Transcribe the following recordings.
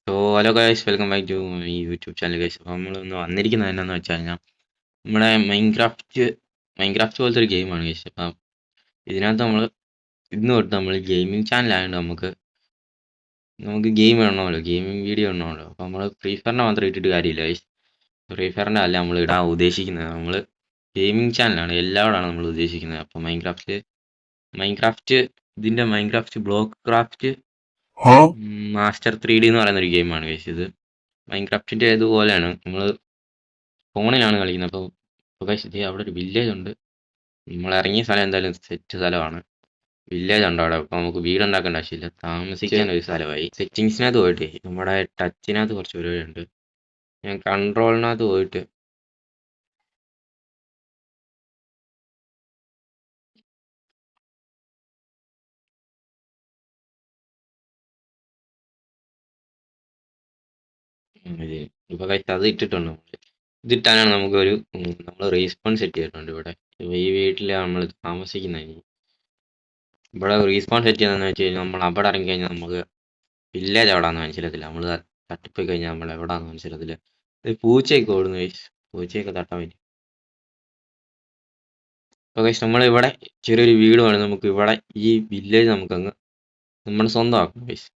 Hello guys, welcome back to ഈ YouTube channel guys. അപ്പോൾ നമ്മളിന്ന് വന്നിരിക്കുന്നത് എന്നാന്ന് വെച്ച് കഴിഞ്ഞാൽ നമ്മുടെ മൈൻക്രാഫ്റ്റ് പോലത്തെ ഒരു ഗെയിമാണ് ഗൈസ്. അപ്പം ഇതിനകത്ത് നമ്മൾ ഇന്ന് തൊട്ട് നമ്മൾ ഗെയിമിംഗ് ചാനലായതുകൊണ്ട് നമുക്ക് ഗെയിം വേണമല്ലോ, ഗെയിമിംഗ് വീഡിയോ വേണമല്ലോ. അപ്പോൾ നമ്മൾ ഫ്രീ ഫയറിനെ മാത്രം ഇട്ടിട്ട് കാര്യമില്ല ഗൈസ്. ഫ്രീ ഫയറിൻ്റെ അല്ല നമ്മൾ ഇടാൻ ഉദ്ദേശിക്കുന്നത്, നമ്മൾ ഗെയിമിംഗ് ചാനലാണ്, എല്ലാവരാണ് നമ്മൾ ഉദ്ദേശിക്കുന്നത്. അപ്പോൾ Minecraft Minecraft block craft master 3D എന്ന് പറയുന്ന ഒരു ഗെയിമാണ് ഗൈസ്. ഇത് മൈൻക്രാഫ്റ്റിൻ്റെ ഇതുപോലെയാണ്, നമ്മൾ ഫോണിലാണ് കളിക്കുന്നത്. അപ്പോൾ ഗൈസ് ഇതേ അവിടെ ഒരു വില്ലേജ് ഉണ്ട്. നമ്മൾ ഇറങ്ങിയ സ്ഥലം എന്തായാലും സെറ്റ് സ്ഥലമാണ്. വില്ലേജ് ഉണ്ട് അവിടെ. അപ്പോൾ നമുക്ക് വീട് ഉണ്ടാക്കേണ്ട ആവശ്യമില്ല, താമസിക്കാൻ ഒരു സ്ഥലമായി. സെറ്റിങ്സിനകത്ത് പോയിട്ട് നമ്മുടെ ടച്ചിനകത്ത് കുറച്ച് പരിപാടിയുണ്ട്. ഞാൻ കൺട്രോളിനകത്ത് പോയിട്ട് ഇപ്പോൾ ഗൈസ് അത് ഇട്ടിട്ടുണ്ട്. ഇതിട്ടാനാണ് നമ്മൾ റീസ്പോൺ സെറ്റ് ചെയ്തിട്ടുണ്ട് ഇവിടെ. ഈ വീട്ടിലാണ് നമ്മൾ താമസിക്കുന്നത്. ഇവിടെ റീസ്പോൺ സെറ്റ് ചെയ്യുന്നതെന്ന് വെച്ച് കഴിഞ്ഞാൽ നമ്മൾ അവിടെ ഇറങ്ങി കഴിഞ്ഞാൽ നമുക്ക് വില്ലേജ് എവിടാന്ന് മനസ്സിലത്തില്ല. നമ്മൾ തട്ടിപ്പോയി കഴിഞ്ഞാൽ നമ്മൾ എവിടാന്ന് മനസ്സിലത്തില്ല. പൂച്ചയൊക്കെ ഓടുന്നു ഗൈസ്, പൂച്ചയൊക്കെ തട്ടാൻ പറ്റും. അപ്പോൾ ഗൈസ് നമ്മളിവിടെ ചെറിയൊരു വീട് വേണം. നമുക്ക് ഇവിടെ ഈ വില്ലേജ് നമുക്കങ്ങ് നമ്മുടെ സ്വന്തമാക്കും ഗൈസ്.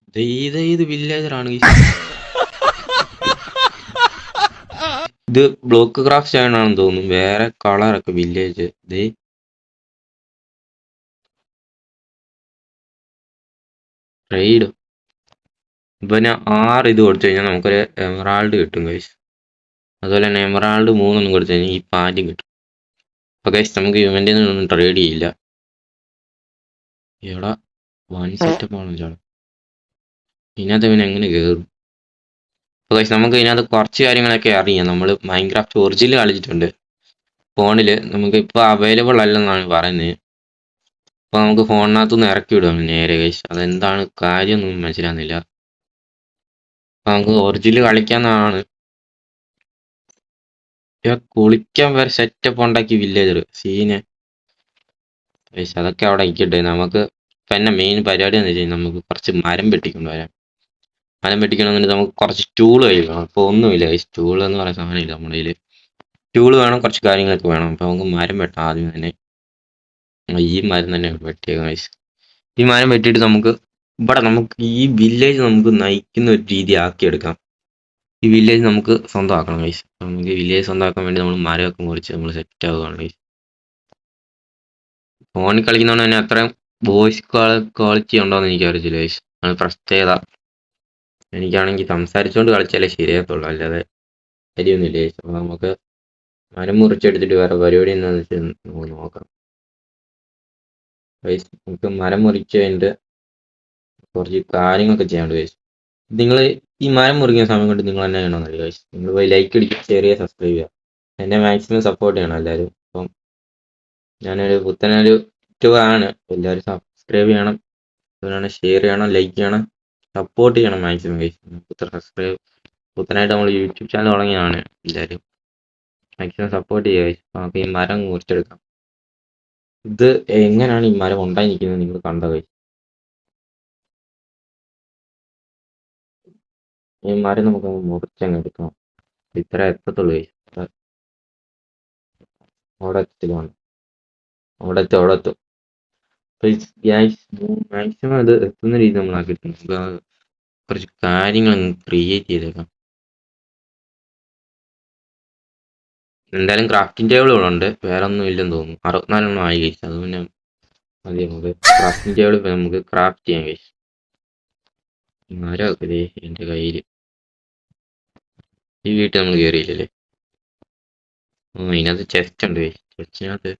ഇത് വില്ലേജറാണ് ഗൈസ്. ഇത് ബ്ലോക്ക് ക്രാഫ്റ്റ് ആണെന്ന് തോന്നുന്നു, വേറെ കളറൊക്കെ വില്ലേജ്. റെയ്ഡ് പിന്നെ 6 ഇത് കൊടുത്തു കഴിഞ്ഞാൽ നമുക്കൊരു എമറാൾഡ് കിട്ടും ഗൈസ്. അതുപോലെ തന്നെ എമറാൾഡ് 3 കൊടുത്തു കഴിഞ്ഞാൽ ഈ പാൻറ്റും കിട്ടും. അപ്പോൾ ഗൈസ് നമുക്ക് ഇവൻ്റെ ഒന്നും ട്രേഡ് ചെയ്യില്ല. എടാ വൺ സെറ്റപ്പ് ആണല്ലോ ചേട്ടാ. ഇതിനകത്ത് പിന്നെ എങ്ങനെ കയറും? അപ്പോൾ ഗൈസ് നമുക്ക് ഇതിനകത്ത് കുറച്ച് കാര്യങ്ങളൊക്കെ അറിയാം. നമ്മൾ മൈൻക്രാഫ്റ്റ് ഒറിജിനൽ കളിച്ചിട്ടുണ്ട് ഫോണിൽ. നമുക്ക് ഇപ്പോൾ അവൈലബിൾ അല്ലെന്നാണ് പറയുന്നത്. അപ്പോൾ നമുക്ക് ഫോണിനകത്തുനിന്ന് ഇറക്കി വിടും നേരെ ഗൈസ്. അതെന്താണ് കാര്യമൊന്നും മനസ്സിലാകുന്നില്ല. അപ്പോൾ നമുക്ക് ഒറിജിനൽ കളിക്കാമെന്നാണ്. കുളിക്കാൻ വരെ സെറ്റപ്പ് ഉണ്ടാക്കി വില്ലേജർ സീന് ഗൈസ്. അതൊക്കെ അവിടെ ഇരിക്കട്ടെ. നമുക്ക് പിന്നെ മെയിൻ പരിപാടി എന്ന് വെച്ച് കഴിഞ്ഞാൽ നമുക്ക് കുറച്ച് മരം വെട്ടിക്കൊണ്ട് വരാം. മരം വെട്ടിക്കണമെന്നുണ്ടെങ്കിൽ നമുക്ക് കുറച്ച് സ്റ്റൂൾ കഴിക്കണം. അപ്പോൾ ഒന്നുമില്ല ഗൈസ്, സ്റ്റൂൾ എന്ന് പറയുന്ന സാധനമില്ല നമ്മുടെ കയ്യിൽ. സ്റ്റൂൾ വേണം, കുറച്ച് കാര്യങ്ങളൊക്കെ വേണം. അപ്പോൾ നമുക്ക് മരം വെട്ടാം ആദ്യം തന്നെ. ഈ മരം തന്നെ വെട്ടിയേക്കാം ഗൈസ്. ഈ മരം വെട്ടിയിട്ട് നമുക്ക് ഈ വില്ലേജ് നമുക്ക് നയിക്കുന്ന ഒരു രീതി ആക്കിയെടുക്കാം. ഈ വില്ലേജ് നമുക്ക് സ്വന്തമാക്കണം ഗൈസ്. നമുക്ക് വില്ലേജ് സ്വന്തമാക്കാൻ വേണ്ടി നമ്മൾ മരമൊക്കെ മുറിച്ച് നമ്മൾ സെറ്റ് ആവുകയാണ് ഗൈസ്. ഫോണിൽ കളിക്കുന്നതുകൊണ്ട് തന്നെ അത്രയും വോയിസ് ക്വാളിറ്റി ഉണ്ടോയെന്ന് എനിക്കറിയത്തില്ല ഗൈസ്. അത് പ്രത്യേകത. എനിക്കാണെങ്കിൽ സംസാരിച്ചുകൊണ്ട് കളിച്ചാലേ ശരിയാകത്തുള്ളൂ, അല്ലാതെ ശരിയൊന്നുമില്ല ഗൈസ്. അപ്പോൾ നമുക്ക് മരം മുറിച്ചെടുത്തിട്ട് വേറെ പരിപാടി എന്താണെന്ന് വെച്ചാൽ നമുക്ക് നോക്കാം ഗൈസ്. നമുക്ക് മരം മുറിച്ച് കഴിഞ്ഞിട്ട് കുറച്ച് കാര്യങ്ങളൊക്കെ ചെയ്യാണ്ട് ഗൈസ്. നിങ്ങൾ ഈ മരം മുറിക്കുന്ന സമയം കൊണ്ട് നിങ്ങൾ എന്നാ ചെയ്യണമെന്നറിയാം ഗൈസ്. നിങ്ങൾ പോയി ലൈക്ക് അടിക്കുക, ഷെയർ ചെയ്യുക, സബ്സ്ക്രൈബ് ചെയ്യുക. എന്നെ മാക്സിമം സപ്പോർട്ട് ചെയ്യണം എല്ലാവരും. അപ്പം ഞാനൊരു പുത്തനൊരു യൂട്യൂബറാണ്. എല്ലാവരും സബ്സ്ക്രൈബ് ചെയ്യണം, അതുപോലെ ഷെയർ ചെയ്യണം, ലൈക്ക് ചെയ്യണം, സപ്പോർട്ട് ചെയ്യണം മാക്സിമം ഗൈസ്. പുത്തനായിട്ട് നമ്മൾ യൂട്യൂബ് ചാനൽ തുടങ്ങിയതാണ്. എല്ലാവരും മാക്സിമം സപ്പോർട്ട് ചെയ്യുക ഗൈസ്. നമുക്ക് ഈ മരം മുറിച്ചെടുക്കാം. ഇത് എങ്ങനെയാണ് ഈ മരം ഉണ്ടായി നിൽക്കുന്നത് നിങ്ങൾ കണ്ടോ ഗൈസ്? ഈ മരം നമുക്ക് മുറിച്ചങ്ങ് എടുക്കണം. ഇത്ര എത്തത്തുള്ളൂ ഗൈസ്. അവിടെ എത്തിലാണ്, അവിടെ എത്തും. മാക്സിമം അത് എത്തുന്ന രീതി നമ്മൾ ആക്കിയിട്ടുണ്ട്. നമുക്ക് കുറച്ച് കാര്യങ്ങൾ ക്രിയേറ്റ് ചെയ്തേക്കാം. എന്തായാലും ക്രാഫ്റ്റിംഗ് ടേബിൾ ഇവിടെ ഉണ്ട്, വേറെ ഒന്നും ഇല്ലെന്ന് തോന്നുന്നു. 64 ആയി കഴിച്ചു. അത് പിന്നെ മതി. നമുക്ക് ക്രാഫ്റ്റിംഗ് ടേബിൾ നമുക്ക് ക്രാഫ്റ്റ് ചെയ്യാൻ കഴിച്ചു. മരമൊക്കെ ഇതേ എൻ്റെ കയ്യിൽ. ഈ വീട്ടിൽ നമ്മൾ കയറിയില്ലല്ലേ? ഇതിനകത്ത് ചെസ്റ്റ് ഉണ്ട്. ചെസ്റ്റിനകത്ത്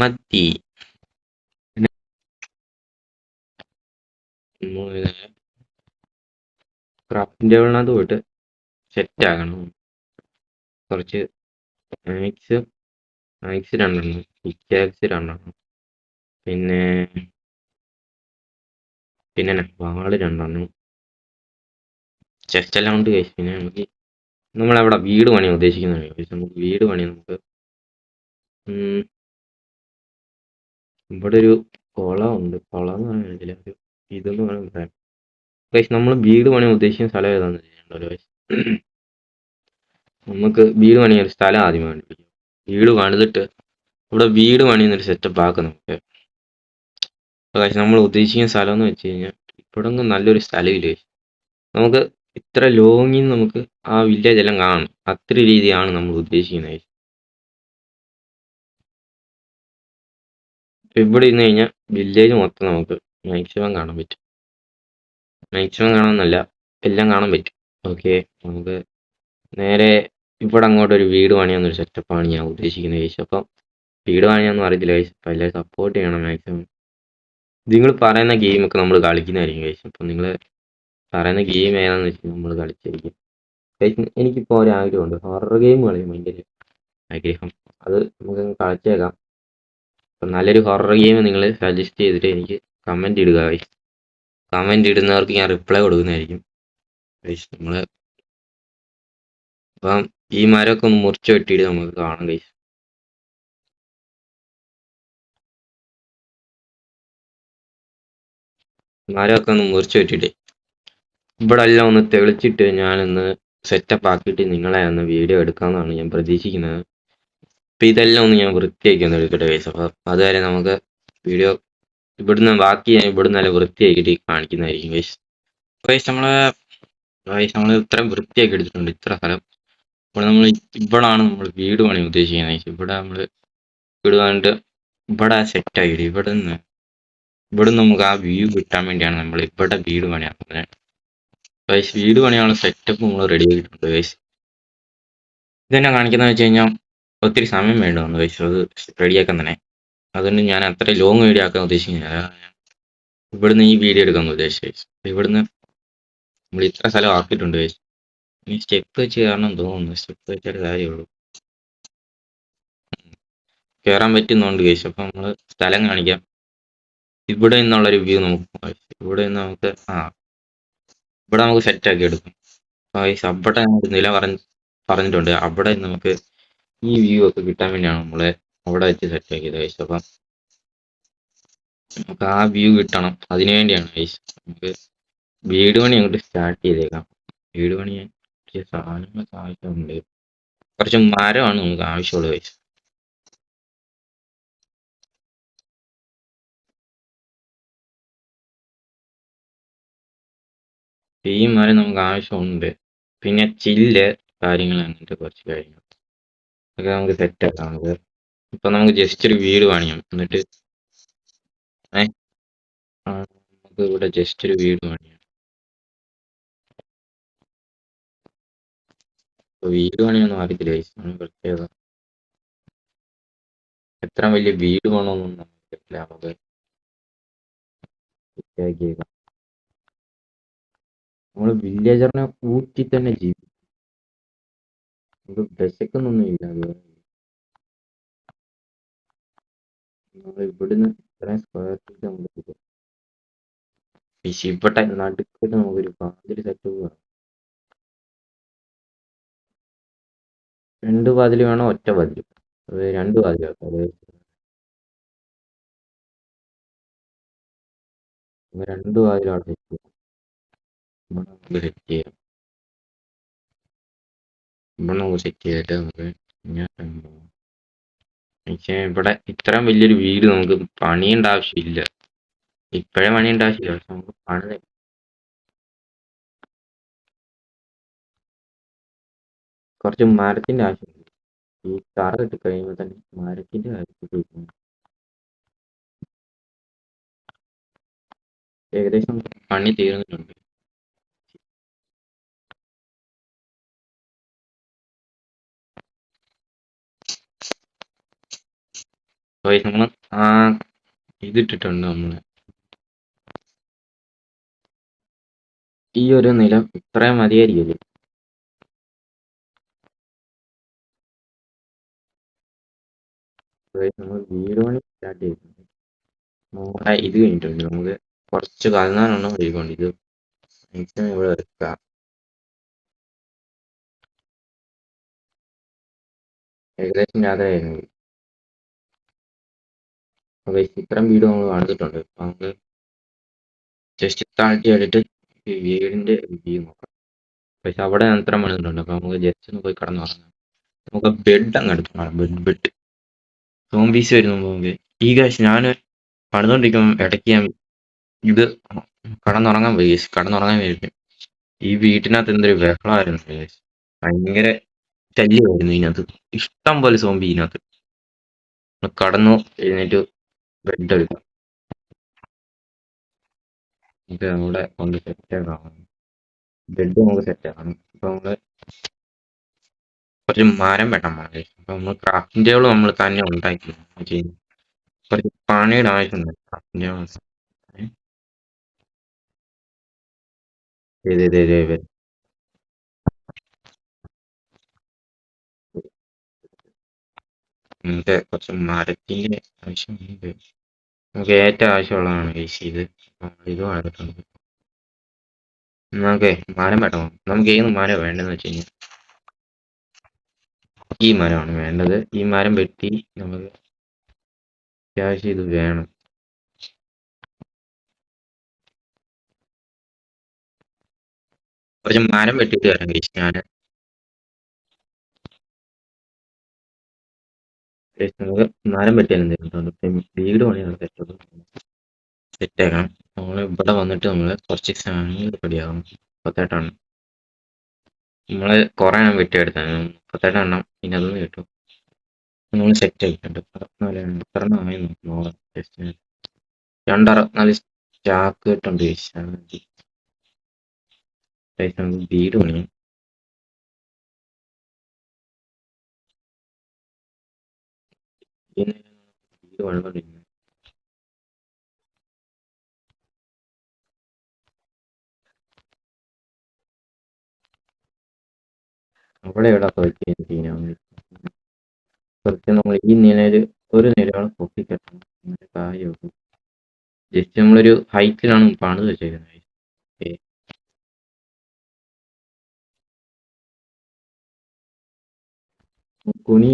മതി. ക്രാഫ്റ്റിംഗ് ടേബിളിനകത്ത് പോയിട്ട് സെറ്റ് ആക്കണം. കുറച്ച് ആക്സ് 2 പിക്കാക്സ് 2, പിന്നെ വാള് 2, ചെസ്റ്റ് എല്ലാം ഉണ്ട് കഴിച്ചു. പിന്നെ നമ്മളെവിടെ വീട് പണിയാൻ ഉദ്ദേശിക്കുന്നതാണ്. നമുക്ക് വീട് പണി ഇവിടെ ഒരു കുളം ഉണ്ട്. കുളം എന്ന് പറയാൻ ഇതെന്ന് പറയാൻ ഗൈസ് നമ്മൾ വീട് പണിയാൻ ഉദ്ദേശിക്കുന്ന സ്ഥലം ഏതാണെന്ന് ചെയ്യേണ്ടല്ലോ ഗൈസ്. നമുക്ക് വീട് പണിയാൻ ഒരു സ്ഥലം ആദ്യം കണ്ടുപിടിക്കും. വീട് പണിതിട്ട് ഇവിടെ വീട് പണിയുന്നൊരു സെറ്റപ്പ് ആക്കും നമുക്ക്. ഗൈസ് നമ്മൾ ഉദ്ദേശിക്കുന്ന സ്ഥലം എന്ന് വെച്ച് കഴിഞ്ഞാൽ ഇവിടെ ഒന്നും നല്ലൊരു സ്ഥലമില്ല. നമുക്ക് ഇത്ര ലോങ്ങിൽ നമുക്ക് ആ വില്ലേജ് എല്ലാം കാണും. അത്ര രീതിയാണ് നമ്മൾ ഉദ്ദേശിക്കുന്നത്. ഇപ്പൊ ഇവിടെ ഇരുന്ന് കഴിഞ്ഞാൽ വില്ലേജ് മൊത്തം നമുക്ക് മാക്സിമം കാണാൻ പറ്റും. മാക്സിമം കാണാമെന്നല്ല, എല്ലാം കാണാൻ പറ്റും. ഓക്കെ, നമുക്ക് നേരെ ഇവിടെ അങ്ങോട്ട് ഒരു വീട് പണിയാന്നൊരു സെറ്റപ്പാണ് ഞാൻ ഉദ്ദേശിക്കുന്നത് ഗൈസ്. അപ്പം വീട് പണിയാന്ന് അറിയത്തില്ല ഗൈസ്. അപ്പം എല്ലാവരും സപ്പോർട്ട് ചെയ്യണം മാക്സിമം. നിങ്ങൾ പറയുന്ന ഗെയിമൊക്കെ നമ്മൾ കളിക്കുന്നതായിരിക്കും ഗൈസ്. അപ്പം നിങ്ങൾ പറയുന്ന ഗെയിം ഏതാണെന്ന് വെച്ചാൽ നമ്മൾ കളിച്ചിരിക്കും ഗൈസ്. എനിക്കിപ്പോൾ ഒരു ആഗ്രഹമുണ്ട്, ഹൊറർ ഗെയിം കളിക്കും ഭയങ്കര ആഗ്രഹം. അത് നമുക്ക് കളിച്ചേക്കാം. അപ്പം നല്ലൊരു ഹൊറർ ഗെയിം നിങ്ങൾ സജസ്റ്റ് ചെയ്തിട്ട് എനിക്ക് കമൻറ്റ് ഇടുക ഗൈസ്. കമൻറ്റ് ഇടുന്നവർക്ക് ഞാൻ റിപ്ലൈ കൊടുക്കുന്നതായിരിക്കും ഗൈസ്. നമ്മൾ അപ്പം ഈ മരമൊക്കെ ഒന്ന് മുറിച്ച് വെട്ടിയിട്ട് നമുക്ക് കാണാം ഗൈസ്. മരമൊക്കെ ഒന്ന് മുറിച്ച് വെട്ടിയിട്ട് ഇവിടെ എല്ലാം ഒന്ന് തെളിച്ചിട്ട് ഞാനൊന്ന് സെറ്റപ്പ് ആക്കിയിട്ട് നിങ്ങളെ ഒന്ന് വീഡിയോ എടുക്കാമെന്നാണ് ഞാൻ പ്രതീക്ഷിക്കുന്നത്. അപ്പം ഇതെല്ലാം ഒന്ന് ഞാൻ വൃത്തിയാക്കി ഒന്ന് എടുക്കട്ടെ ഗൈസ്. അപ്പം അതുവരെ നമുക്ക് വീഡിയോ ഇവിടുന്ന് ബാക്കി ഞാൻ ഇവിടുന്ന് നല്ല വൃത്തിയാക്കിയിട്ട് കാണിക്കുന്നതായിരിക്കും ഗൈസ്. നമ്മൾ ഇത്രയും വൃത്തിയാക്കി എടുത്തിട്ടുണ്ട് ഇത്ര സ്ഥലം. ഇപ്പോൾ നമ്മൾ ഇവിടാണ് നമ്മൾ വീട് പണി ഉദ്ദേശിക്കുന്നത് ഗൈസ്. ഇവിടെ നമ്മൾ വീട് പണിട്ട് ഇവിടെ സെറ്റ് ആക്കിയിട്ട് ഇവിടെ നമുക്ക് ആ വ്യൂ കിട്ടാൻ വേണ്ടിയാണ് നമ്മൾ ഇവിടെ വീട് പണിയാക്കുന്നത് ഗൈസ്. വീട് പണിയാനുള്ള സെറ്റപ്പ് നമ്മൾ റെഡി ആക്കിയിട്ടുണ്ട് ഗൈസ്. ഇതെന്നെ കാണിക്കുന്നത് വെച്ച് കഴിഞ്ഞാൽ ഒത്തിരി സമയം വേണ്ടി വന്നു ഗൈസ് അത് റെഡിയാക്കാൻ തന്നെ. അതുകൊണ്ട് ഞാൻ അത്ര ലോങ് വീഡിയോ ആക്കാൻ ഉദ്ദേശിക്കുന്നില്ല. ഞാൻ ഇവിടുന്ന് ഈ വീഡിയോ എടുക്കാൻ ഉദ്ദേശിച്ചു ഗൈസ്. ഇവിടുന്ന് നമ്മൾ ഇത്ര സ്ഥലം ആക്കിയിട്ടുണ്ട് ഗൈസ്. ഇനി സ്റ്റെപ്പ് വെച്ച് കയറണം തോന്നുന്നു. സ്റ്റെപ്പ് വെച്ചൊരു കാര്യമുള്ളൂ, കയറാൻ പറ്റുന്നുണ്ട് ഗൈസ്. അപ്പം നമ്മൾ സ്ഥലം കാണിക്കാം. ഇവിടെ നിന്നുള്ളൊരു വ്യൂ നമുക്ക് ഇവിടെ നിന്ന് നമുക്ക് ഇവിടെ നമുക്ക് സെറ്റ് ആക്കി എടുക്കും ഗൈസ്. അവിടെ നമുക്ക് നില പറഞ്ഞിട്ടുണ്ട്. അവിടെ നമുക്ക് ഈ വ്യൂ ഒക്കെ കിട്ടാൻ വേണ്ടിയാണ് നമ്മളെ അവിടെ വെച്ച് സെറ്റ് ആക്കിയത് ഗൈസ്. അപ്പം നമുക്ക് ആ വ്യൂ കിട്ടണം, അതിനു വേണ്ടിയാണ് ഗൈസ്. നമുക്ക് വീട് പണി അങ്ങോട്ട് സ്റ്റാർട്ട് ചെയ്തേക്കാം. വീട് പണിയാൻ സാധനങ്ങളൊക്കെ ആവശ്യമുണ്ട്. കുറച്ച് മരമാണ് നമുക്ക് ആവശ്യമുള്ളത് ഗൈസ്. ഈ മരം നമുക്ക് ആവശ്യമുണ്ട്. പിന്നെ ചില്ല് കാര്യങ്ങൾ അങ്ങനത്തെ കുറച്ച് കാര്യങ്ങൾ ഒക്കെ നമുക്ക് സെറ്റ് ആക്കാം. നമുക്ക് ഇപ്പൊ നമുക്ക് ജസ്റ്റ് ഒരു വീട് പണിയാം. എന്നിട്ട് നമുക്ക് ഇവിടെ ജസ്റ്റ് ഒരു വീട് പണിയാം. വീട് പണിയൊന്നും അറിയത്തില്ല ഗൈസ്. പ്രത്യേകത എത്ര വലിയ വീട് വേണമെന്നൊന്നും നമുക്കറിയില്ല. നമുക്ക് സെറ്റാക്കിയേക്കാം. നമ്മള് വില്ലേജറിനെ ഊറ്റി തന്നെ ജീവിക്കും. നമുക്ക് വിശക്കുന്നൊന്നും ഇല്ല. നമ്മൾ ഇവിടുന്ന് ഇത്രയും സ്ക്വയർ ഫീറ്റ് നമുക്ക് കിട്ടും. ഇവിടെ നടുക്കിട്ട് നമുക്കൊരു വാതിൽ സെറ്റ് വേണം. 2 വാതിൽ വേണോ ഒറ്റ വാതിൽ? അത് 2 വാതിലാക്കാം. അത് 2 വാതിൽ അവിടെ സെറ്റ് ചെയ്യാം. ഇവിടെ നമുക്ക് സെറ്റ് ചെയ്യാം. ഇവിടെ നമുക്ക് സെറ്റ് ചെയ്തിട്ട് നമുക്ക് പക്ഷേ ഇവിടെ ഇത്രയും വലിയൊരു വീട് നമുക്ക് പണിയേണ്ട ആവശ്യമില്ല. ഇപ്പോഴേ പണിയേണ്ട ആവശ്യമില്ല. പക്ഷെ നമുക്ക് പണി കുറച്ച് മരത്തിന്റെ ആവശ്യമുണ്ട്. ഈ തറ കെട്ടി കഴിയുമ്പോൾ തന്നെ മരത്തിന്റെ ആവശ്യം. ഏകദേശം പണി തീർന്നിട്ടുണ്ട്. നമ്മൾ ഇതിട്ടിട്ടുണ്ട്. നമ്മള് ഈ ഒരു നില ഇത്രയും മതിയായിരിക്കും. നമ്മൾ വീട് പണി സ്റ്റാർട്ട് ചെയ്തിട്ടുണ്ട്. നമ്മുടെ ഇത് കഴിഞ്ഞിട്ടുണ്ട്. നമുക്ക് കുറച്ച് കലനാനെണ്ണം കഴിക്കൊണ്ട് ഇത് ഇവിടെ വെക്കാം. ഏകദേശം രാത്രിയായിരുന്നു. ഇത്രയും വീട് നമ്മൾ കാണിച്ചിട്ടുണ്ട്. നമുക്ക് ജസ്റ്റ് താഴ്ത്തി എടുത്ത് ഈ വീടിന്റെ വ്യൂ നോക്കാം. പക്ഷെ അവിടെ അത്ര മണിയുണ്ട്. അപ്പൊ നമുക്ക് ജസ്റ്റ് ഒന്ന് പോയി കിടന്നുറങ്ങാം. നമുക്ക് ബെഡ് അങ്ങ് എടുത്തോളാം. ബെഡ് സോംബീസ് വരുന്ന മുമ്പ് ഈ കാശ് ഞാൻ പണിതോണ്ടിരിക്കുമ്പോൾ ഇടയ്ക്ക് ഞാൻ ഇത് കടന്നുറങ്ങാൻ പോയി guys. കടന്നുറങ്ങാൻ വരും. ഈ വീട്ടിനകത്ത് എന്തൊരു ബഹളമായിരുന്നു guys. ഭയങ്കര ശല്യമായിരുന്നു ഇതിനകത്ത്. ഇഷ്ടം പോലെ സോംബി ഇതിനകത്ത്. കടന്നു എഴുന്നേറ്റ് ബെഡ് എടുക്കാം. നമുക്ക് അവിടെ കൊണ്ട് സെറ്റ് ആക്കാം. ബെഡ് നമുക്ക് സെറ്റ് ആക്കണം. അപ്പൊ നമ്മള് കുറച്ച് മരം വെട്ടാൻ പോകണം guys. അപ്പൊ നമ്മൾ ക്രാഫ്റ്റിംഗ് ടേബിൾ നമ്മൾ തന്നെ ഉണ്ടാക്കി ചെയ്യും. കുറച്ച് പണിയുടെ ആവശ്യമുണ്ട് ക്രാഫ്റ്റിംഗ് ടേബിൾ. നമുക്ക് കുറച്ച് മരത്തിന്റെ ആവശ്യമുണ്ട്. നമുക്ക് ഏറ്റവും ആവശ്യമുള്ളതാണ് guys ഇത്. ഇത് വളർത്തുന്നത് നമുക്ക് മരം വെട്ടണം. നമുക്ക് ഏത് മരം വേണ്ടതെന്ന് വെച്ച് കഴിഞ്ഞാൽ ഈ മരമാണ് വേണ്ടത്. ഈ മരം വെട്ടി നമുക്ക് അത്യാവശ്യം ഇത് വേണം. കുറച്ച് മരം വെട്ടിയിട്ട് വരാം guys. നമുക്ക് മരം വെട്ടിയാൽ എന്തെങ്കിലും വീട് പണിയാണ് സെറ്റ് ആക്കണം. നമ്മൾ ഇവിടെ വന്നിട്ട് നമ്മൾ കുറച്ച് സാധനങ്ങൾ റെഡിയാകും. 38 എണ്ണം നമ്മള് കുറെ എണ്ണം വെട്ടിയെടുത്താണ്. 38 എണ്ണം പിന്നെ അതൊന്നും കിട്ടും. നമ്മൾ സെറ്റ് ആക്കിയിട്ടുണ്ട്. 64 എണ്ണം എത്ര എണ്ണം ആയി നോക്കാം. ജസ്റ്റ് 264 സ്റ്റാക്ക് കിട്ടുന്നുണ്ട് guys. നമുക്ക് വീട് പണിയും. വീട് പണിതുകൊണ്ടിരിക്കുന്നത് അവിടെ എവിടെ കുറച്ച് നമ്മൾ ഈ നിലയില് ഒരു നിലയാണ് പൊട്ടിക്കെട്ടണം. അങ്ങനെ കാര്യമാക്കും. ജസ്റ്റ് നമ്മളൊരു ഹൈറ്റിലാണ് പണിത് വെച്ചേക്കുന്നത്. കുനി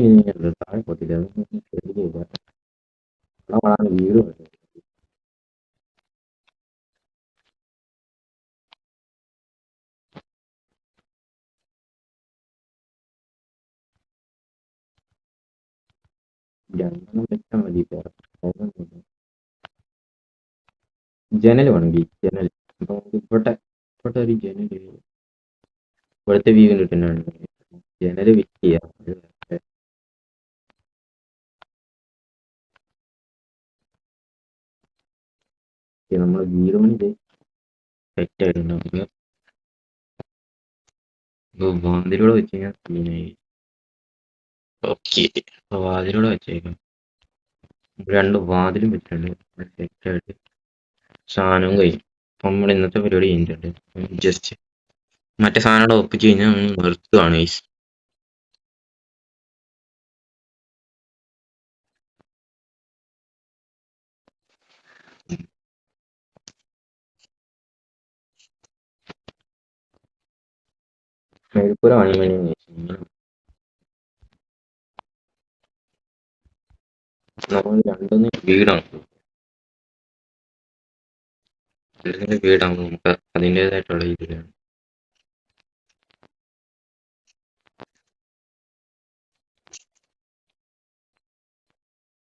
താഴെ പൊട്ടില്ല. അതൊന്നും ശരിയില്ല. നമ്മളാണ് വീട് പണിത്. രണ്ടെണ്ണം വെച്ചാൽ മതി. ജനൽ വേണമെങ്കിൽ ജനൽ. അപ്പൊ നമുക്ക് ഇവിടെ ഒരു ജനൽ ഇവിടുത്തെ വ്യൂ കിട്ടുന്നതാണ്. ജനൽ ഫിറ്റ് ചെയ്യാം. നമ്മൾ വീട് പണി സെറ്റ് ആയിട്ടുണ്ട്. നമുക്ക് വാതിലൂടെ വെച്ച് കഴിഞ്ഞാൽ സീനായി. ഓക്കെ, അപ്പൊ വാതിലൂടെ വെച്ചേക്കാം. രണ്ട് വാതിലും വെച്ചിട്ടുണ്ട്. സെറ്റ് ആയിട്ട് സാധനവും കഴിഞ്ഞു. അപ്പൊ നമ്മൾ ഇന്നത്തെ പരിപാടി കഴിഞ്ഞിട്ടുണ്ട്. ജസ്റ്റ് മറ്റേ സാധനം ഒപ്പിച്ച് കഴിഞ്ഞാൽ നിർത്തുകയാണ് guys. മേൽപ്പുര പണിയുമ്പോൾ നമ്മൾ രണ്ടൊന്ന് വീടാണ്. വീടാണ് നമുക്ക് അതിൻ്റെതായിട്ടുള്ള ഇതിലാണ്.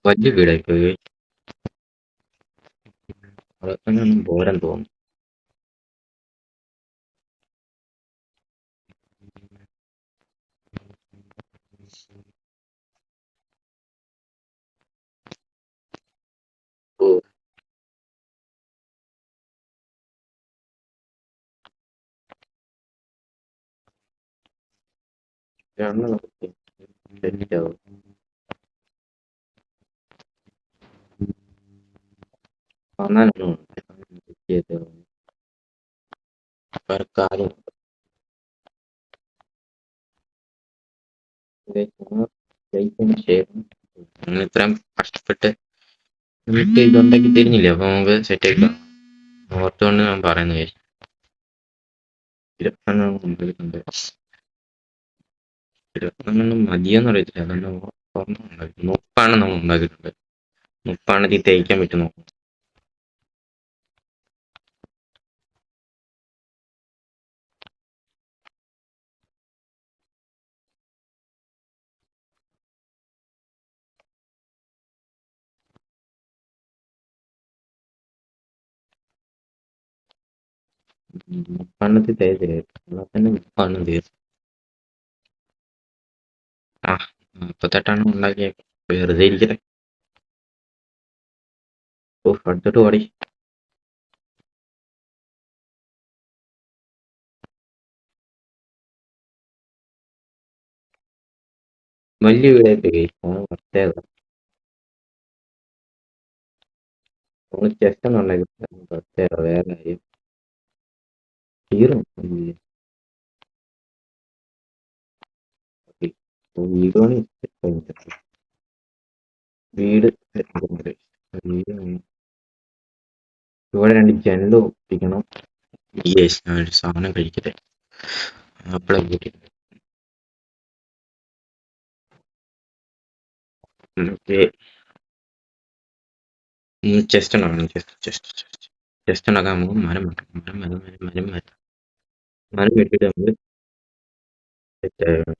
വലിയ വീടായി പോയി. അതൊക്കെ പോരാൻ തോന്നുന്നു. ഓ, രണ്ടെണ്ണം നമുക്ക് സെറ്റ് ആവും. കാണാനൊന്നും കാര്യം നിങ്ങൾ ഇത്രയും കഷ്ടപ്പെട്ട് എന്നിട്ട് ഇതുണ്ടാക്കി തരുന്നില്ലേ. അപ്പൊ നമുക്ക് സെറ്റ് ആക്കാം. ഓർത്തുകൊണ്ട് ഞാൻ പറയുന്നത് 22 മതിയെന്ന് അറിയത്തില്ല. അതെന്നെ ഉണ്ടാക്കി 30 നമ്മൾ ഉണ്ടാക്കിയിട്ടുണ്ട്. 30 തേക്കാൻ പറ്റും. പണത്തിൽ തേച്ച് എന്നാൽ തന്നെ പണം തീർന്നു. ആ 48 ഉണ്ടാക്കിയ വെറുതെ ഇരിക്കട്ടെ. ഓ അടുത്തോട്ട് ഓടി. വലിയ വീടായിട്ട് അതാണ് പ്രത്യേകത. നമ്മൾ ചെസ്റ്റ് ഒന്നും ഉണ്ടാക്കി പ്രത്യേകത വേറെ കാര്യം തീർന്നു. വീട് പണി വീട് വീട് ഇവിടെ 2 ജനല് ഒപ്പിക്കണം. യെസ് ഞാൻ ഒരു സാധനം കഴിക്കട്ടെ. അപ്പളെ കൂട്ടി ഓക്കെ. ചെസ്റ്റ് ഉണ്ടാക്കണം. ചെസ്റ്റ് ഉണ്ടാക്കാൻ നമുക്ക് മരം വെട്ടണം. മരം വെട്ടിയിട്ട് നമ്മൾ സെറ്റ് ആകണം.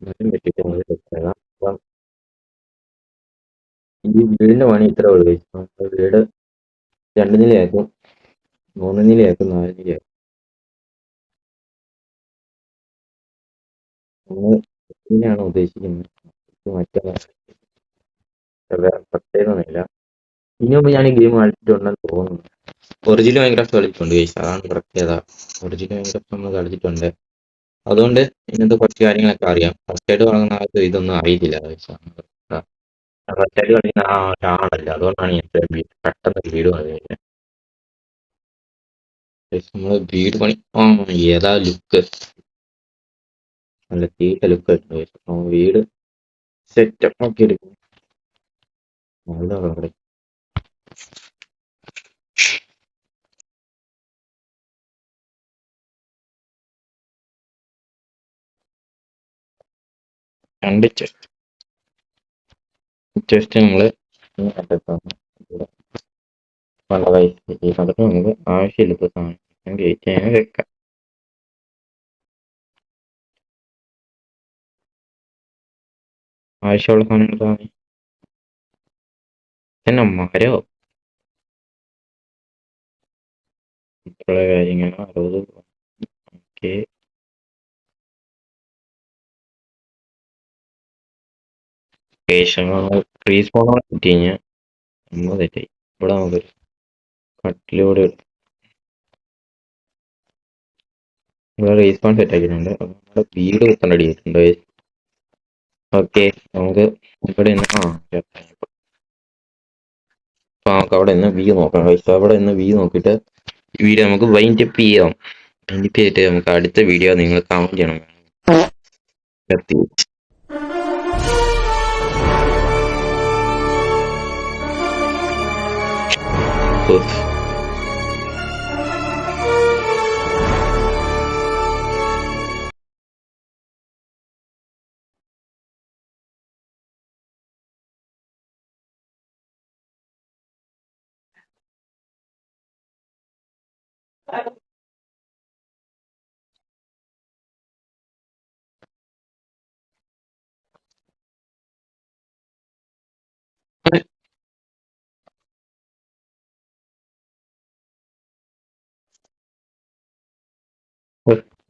മരം വെട്ടിയിട്ട് നമ്മൾ സെറ്റ് ആകാം. അപ്പം ഈ വീടിന്റെ പണി ഇത്ര ഉള്ളു. നമ്മൾ വീട് 2 നിലയാക്കും, 3 നിലയാക്കും, 4 നിലയാക്കും. നമ്മൾ ഇങ്ങനെയാണ് ഉദ്ദേശിക്കുന്നത്. മറ്റേ വേറെ പ്രത്യേകമൊന്നുമില്ല. ഇനി മുമ്പ് ഞാൻ ഈ ഗെയിം കളിച്ചിട്ടുണ്ടെന്ന് തോന്നുന്നു. ഒറിജിനൽ മൈൻക്രാഫ്റ്റ് കളിച്ചിട്ടുണ്ട് ഗൈസ്. അതാണ് പ്രത്യേകത. ഒറിജിനൽ മൈൻക്രാഫ്റ്റ് നമ്മൾ കളിച്ചിട്ടുണ്ട്. അതുകൊണ്ട് ഇങ്ങനത്തെ കുറച്ച് കാര്യങ്ങളൊക്കെ അറിയാം. ഫസ്റ്റായിട്ട് തുടങ്ങുന്ന ആൾക്ക് ഇതൊന്നും അറിയത്തില്ല ഗൈസ്. ഫസ്റ്റായിട്ട് കളിക്കുന്ന ആളല്ല. അതുകൊണ്ടാണ് ഞാൻ പെട്ടെന്ന് വീട് പണിയുന്നത്. നമ്മള് വീട് പണി ഏതാ ലുക്ക്, നല്ല തീറ്റ ലുക്ക് കിട്ടും. വീട് സെറ്റപ്പ് ആക്കി എടുക്കും. നല്ല അവിടെ രണ്ട് ചെസ്റ്റ് നമ്മള് ഈ കണ്ടപ്പോൾ നമുക്ക് ആവശ്യമില്ലാത്ത സാധനം ഗേറ്റ് ചെയ്യാൻ വെക്കാം. ആവശ്യമുള്ള സാധനങ്ങൾ തന്നെ മരോ മറ്റുള്ള കാര്യങ്ങൾ 60. ഓക്കെ. ട്രീ സ്പോണർ കിട്ടി കഴിഞ്ഞാൽ നമ്മൾ തെറ്റായി. ഇവിടെ നമുക്കൊരു കട്ടിലൂടെ ഇവിടെ റീസ്പോൺ സെറ്റ് ആക്കിയിട്ടുണ്ട്. നമ്മുടെ വീട് റെഡി ആയിട്ടുണ്ട്. ഓക്കെ നമുക്ക് ഇവിടെ അപ്പൊ നമുക്ക് അവിടെ നിന്ന് വ്യൂ നോക്കാം. അവിടെ നിന്ന് വ്യൂ നോക്കിയിട്ട് വീഡിയോ നമുക്ക് വൈൻഡ് അപ്പ് ചെയ്യാം. വൈൻഡ് അപ്പ് ചെയ്തിട്ട് നമുക്ക് അടുത്ത വീഡിയോ നിങ്ങൾ കമന്റ് ചെയ്യണം.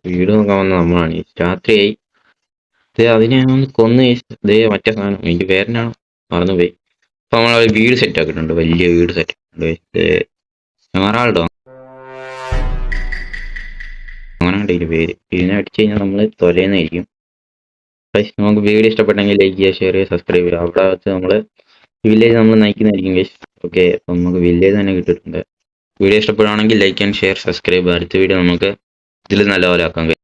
വീട് നോക്കാൻ വന്ന നമ്മളാണ്. രാത്രിയായി. അതിനെ ഒന്ന് കൊന്ന് മറ്റേ സാധനം എനിക്ക് പേരനാണ് മറന്നുപോയി. അപ്പൊ നമ്മൾ വീട് സെറ്റ് ആക്കിയിട്ടുണ്ട്. വലിയ വീട് സെറ്റ് ആക്കിയിട്ടുണ്ട്. അങ്ങനെ ഇതിന്റെ പേര്. ഇതിനെ അടിച്ചു കഴിഞ്ഞാൽ നമ്മൾ തൊലയുന്നതായിരിക്കും. നമുക്ക് വീഡിയോ ഇഷ്ടപ്പെട്ടെങ്കിൽ ലൈക്ക് ചെയ്യുക, ഷെയർ ചെയ്യുക, സബ്സ്ക്രൈബ് ചെയ്യുക. അവിടെ വെച്ച് നമ്മൾ വില്ലേജ് നമ്മൾ നയിക്കുന്നതായിരിക്കും ഗൈസ്. ഓക്കെ. അപ്പം നമുക്ക് വില്ലേജ് തന്നെ കിട്ടിയിട്ടുണ്ട്. വീഡിയോ ഇഷ്ടപ്പെടുകയാണെങ്കിൽ ലൈക്ക് ആൻഡ് ഷെയർ, സബ്സ്ക്രൈബ്. അടുത്ത വീഡിയോ നമുക്ക് ഇതിൽ നല്ലപോലെ ആക്കാം.